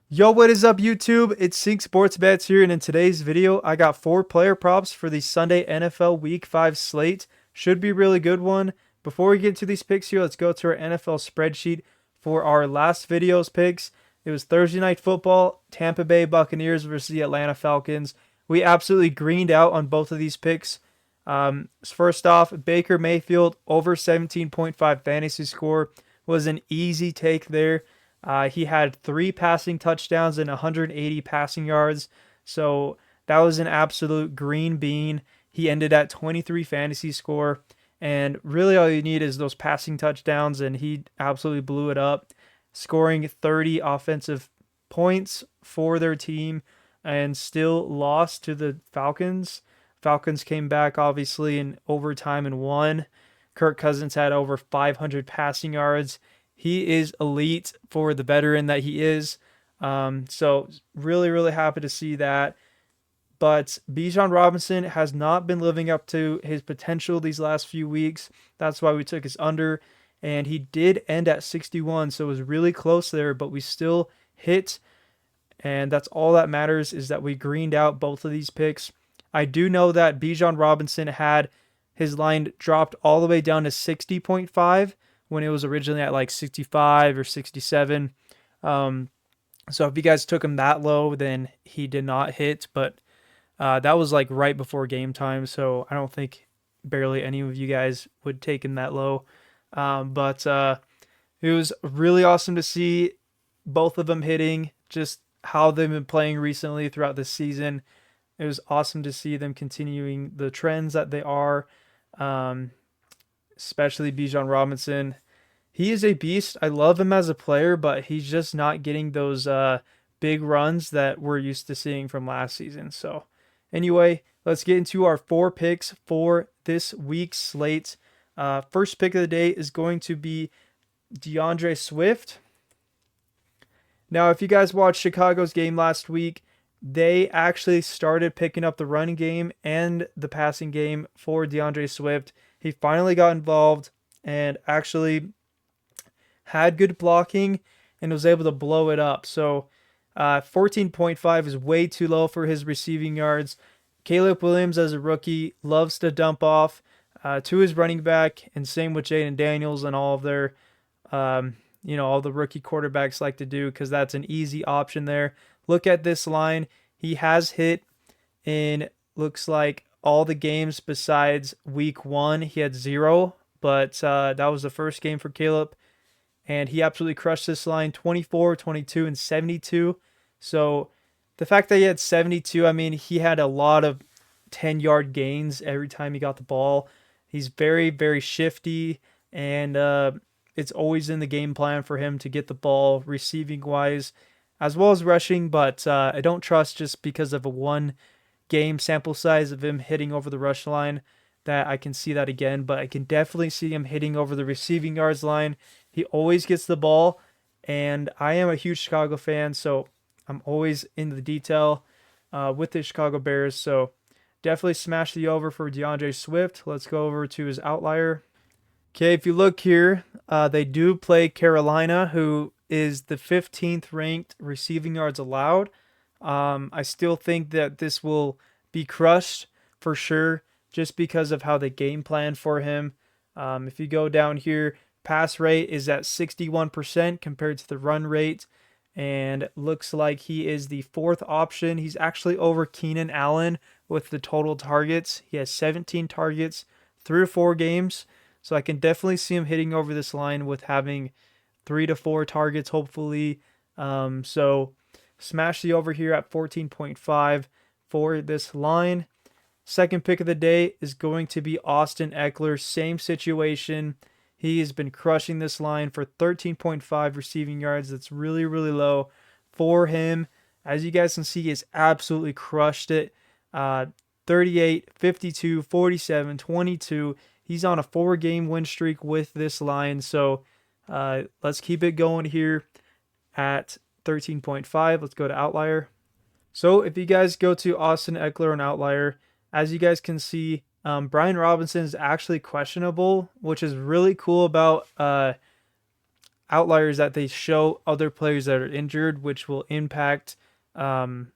Yo, what is up, YouTube? It's Sync Sports Bets here, and in today's video, I got 4 player props for the Sunday NFL Week 5 slate. Should be a really good one. Before we get into these picks here, let's go to our NFL spreadsheet for our last video's picks. It was Thursday Night Football, Tampa Bay Buccaneers versus the Atlanta Falcons. We absolutely greened out on both of these picks. First off, Baker Mayfield over 17.5 fantasy score was an easy take there. He had 3 passing touchdowns and 180 passing yards. So that was an absolute green bean. He ended at 23 fantasy score. And really, all you need is those passing touchdowns, and he absolutely blew it up, scoring 30 offensive points for their team and still lost to the Falcons. Falcons came back, obviously, in overtime and won. Kirk Cousins had over 500 passing yards. He is elite for the veteran that he is. So really, really happy to see that. But Bijan Robinson has not been living up to his potential these last few weeks. That's why we took his under. And he did end at 61, so it was really close there, but we still hit. And that's all that matters, is that we greened out both of these picks. I do know that Bijan Robinson had his line dropped all the way down to 60.5 when it was originally at like 65 or 67. So if you guys took him that low, then he did not hit. But that was like right before game time, so I don't think barely any of you guys would take him that low. But it was really awesome to see both of them hitting, just how they've been playing recently throughout this season. It was awesome to see them continuing the trends that they are, um, especially Bijan Robinson. He is a beast. I love him as a player, but he's just not getting those big runs that we're used to seeing from last season. So, anyway, let's get into our 4 picks for this week's slate. First pick of the day is going to be DeAndre Swift. Now, if you guys watched Chicago's game last week, they actually started picking up the running game and the passing game for DeAndre Swift. He finally got involved and actually had good blocking and was able to blow it up. So 14.5 is way too low for his receiving yards. Caleb Williams, as a rookie, loves to dump off to his running back, and same with Jayden Daniels and all of their all the rookie quarterbacks like to do, because that's an easy option there. Look at this line. He has hit in, looks like, all the games besides week 1. He had 0, but that was the first game for Caleb. And he absolutely crushed this line, 24, 22, and 72. So the fact that he had 72, I mean, he had a lot of 10-yard gains every time he got the ball. He's very, very shifty, and it's always in the game plan for him to get the ball receiving wise as well as rushing, but I don't trust, just because of a 1 game sample size of him hitting over the rush line, that I can see that again. But I can definitely see him hitting over the receiving yards line. He always gets the ball, and I am a huge Chicago fan, so I'm always in the detail with the Chicago Bears. So definitely smash the over for DeAndre Swift. Let's go over to his outlier. Okay, if you look here, they do play Carolina, who is the 15th ranked receiving yards allowed. I still think that this will be crushed for sure, just because of how they game plan for him. If you go down here, pass rate is at 61% compared to the run rate, and looks like he is the 4th option. He's actually over Keenan Allen with the total targets. He has 17 targets through 4 games. So I can definitely see him hitting over this line with having 3 to 4 targets, hopefully. So smash the over here at 14.5 for this line. Second pick of the day is going to be Austin Ekeler. Same situation. He has been crushing this line for 13.5 receiving yards. That's really, really low for him. As you guys can see, he has absolutely crushed it. 38, 52, 47, 22. He's on a 4-game win streak with this line. So let's keep it going here at 13.5. Let's go to outlier. So if you guys go to Austin Ekeler and outlier, as you guys can see, Brian Robinson is actually questionable, which is really cool about outliers that they show other players that are injured, which will impact um,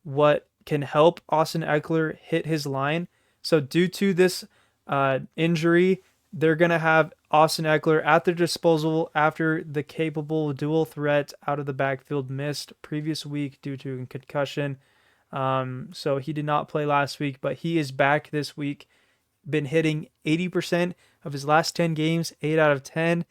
what can help Austin Ekeler hit his line. So due to this injury, they're going to have Austin Ekeler at their disposal after the capable dual threat out of the backfield missed previous week due to concussion. So he did not play last week, but he is back this week. Been hitting 80% of his last 10 games, 8 out of 10.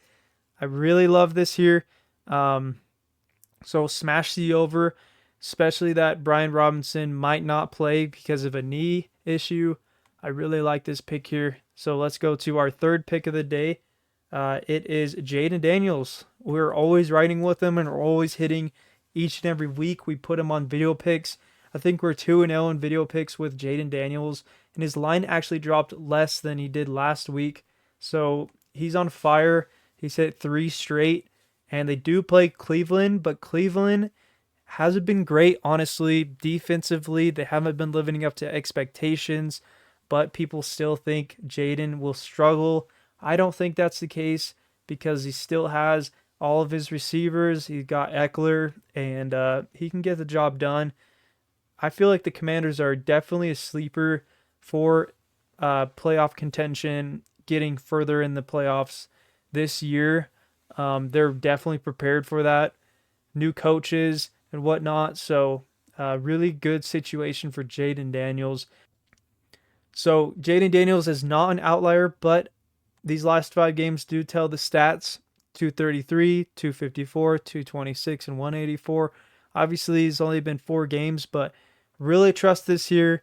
I really love this here. So smash the over, especially that Brian Robinson might not play because of a knee issue. I really like this pick here. So let's go to our third pick of the day. It is Jayden Daniels. We're always riding with him and we're always hitting each and every week. We put him on video picks. I think we're 2-0 in video picks with Jayden Daniels, and his line actually dropped less than he did last week. So he's on fire. He's hit 3 straight, and they do play Cleveland, but Cleveland hasn't been great, honestly. Defensively, they haven't been living up to expectations, but people still think Jayden will struggle. I don't think that's the case because he still has all of his receivers. He's got Ekeler, and he can get the job done. I feel like the Commanders are definitely a sleeper for playoff contention, getting further in the playoffs this year. They're definitely prepared for that. New coaches and whatnot. So, really good situation for Jayden Daniels. So, Jayden Daniels is not an outlier, but these last 5 games do tell the stats: 233, 254, 226, and 184. Obviously, he's only been 4 games, but really trust this here.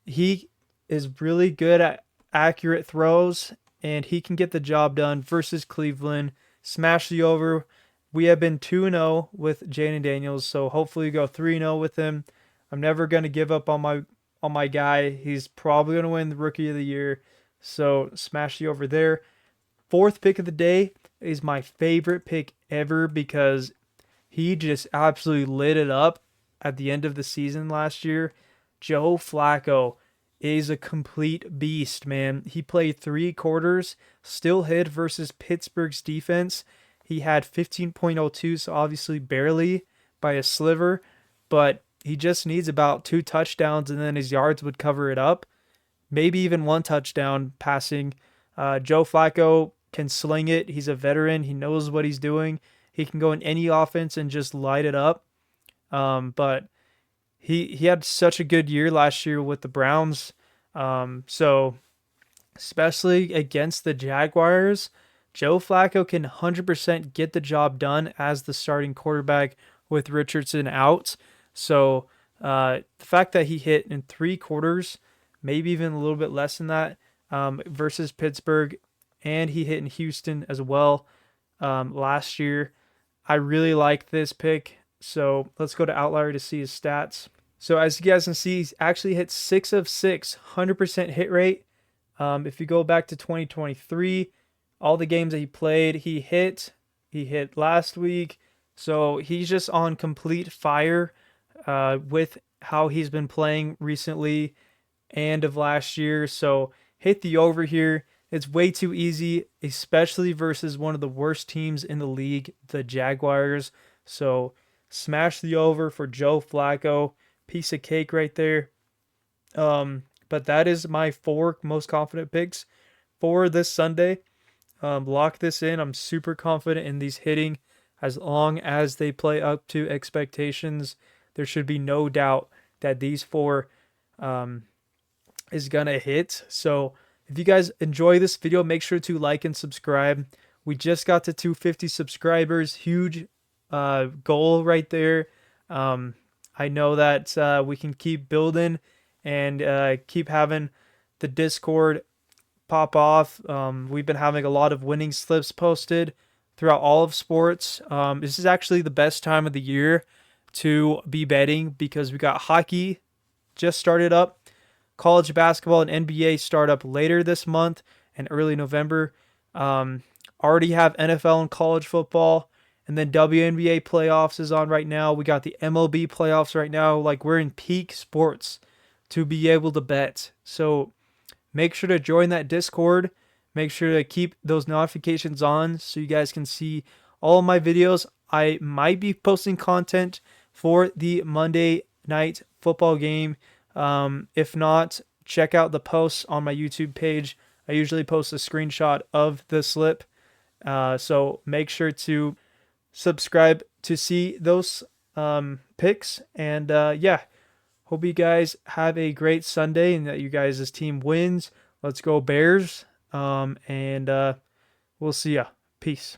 He is really good at accurate throws, and he can get the job done versus Cleveland. Smash the over. We have been 2-0 with Jayden Daniels, so hopefully we go 3-0 with him. I'm never going to give up on my guy. He's probably going to win the Rookie of the Year, so smash the over there. Fourth pick of the day is my favorite pick ever because he just absolutely lit it up at the end of the season last year. Joe Flacco is a complete beast, man. He played 3 quarters, still hit versus Pittsburgh's defense. He had 15.02, so obviously barely by a sliver, but he just needs about 2 touchdowns and then his yards would cover it up. Maybe even 1 touchdown passing. Joe Flacco can sling it. He's a veteran. He knows what he's doing. He can go in any offense and just light it up. But he had such a good year last year with the Browns. So especially against the Jaguars, Joe Flacco can 100% get the job done as the starting quarterback with Richardson out. So the fact that he hit in 3 quarters, maybe even a little bit less than that, versus Pittsburgh, and he hit in Houston as well last year. I really like this pick. So let's go to Outlier to see his stats. So as you guys can see, he's actually hit 6 of 6, 100% hit rate. If you go back to 2023, all the games that he played, he hit. He hit last week. So he's just on complete fire with how he's been playing recently and of last year. So hit the over here. It's way too easy, especially versus one of the worst teams in the league, the Jaguars. So smash the over for Joe Flacco. Piece of cake right there. But that is my 4 most confident picks for this Sunday. Lock this in. I'm super confident in these hitting as long as they play up to expectations. There should be no doubt that these 4 is going to hit. So if you guys enjoy this video, make sure to like and subscribe. We just got to 250 subscribers. Huge goal right there. I know that we can keep building and keep having the Discord pop off. We've been having a lot of winning slips posted throughout all of sports. This is actually the best time of the year to be betting because we got hockey just started up. College basketball and NBA start up later this month and early November. Already have NFL and college football. And then WNBA playoffs is on right now. We got the MLB playoffs right now. Like, we're in peak sports to be able to bet. So make sure to join that Discord. Make sure to keep those notifications on so you guys can see all of my videos. I might be posting content for the Monday night football game. If not, check out the posts on my YouTube page. I usually post a screenshot of the slip. So make sure to subscribe to see those picks. And yeah, hope you guys have a great Sunday and that you guys' team wins. Let's go Bears. And we'll see ya. Peace.